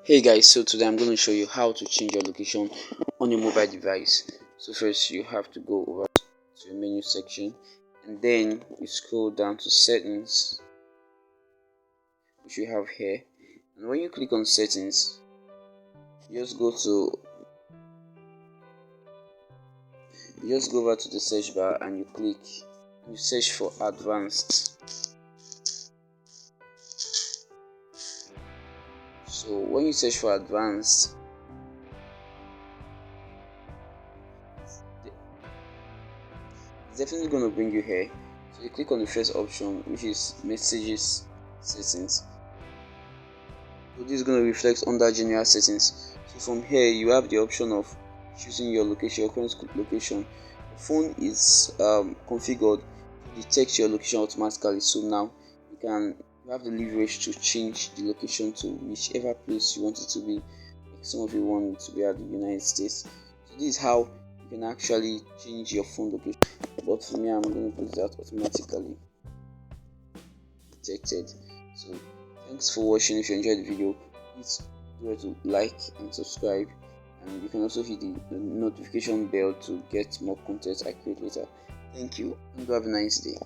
Hey guys, so today I'm going to show you how to change your location on your mobile device. So first you have to go over to your menu section and then you scroll down to settings, which you have here. And when you click on settings, you just go over to the search bar and you search for advanced. So when you search for advanced, it's definitely going to bring you here. So you click on the first option, which is messages settings. So this is going to reflect under general settings. So from here you have the option of choosing your location, your current location. The phone is configured to detect your location automatically. So now you have the leverage to change the location to whichever place you want it to be. Like some of you want it to be at the United States. So this is how you can actually change your phone location. But for me, I'm going to put that automatically detected. So thanks for watching. If you enjoyed the video, please do to like and subscribe, and you can also hit the notification bell to get more content I create later. Thank you and have a nice day.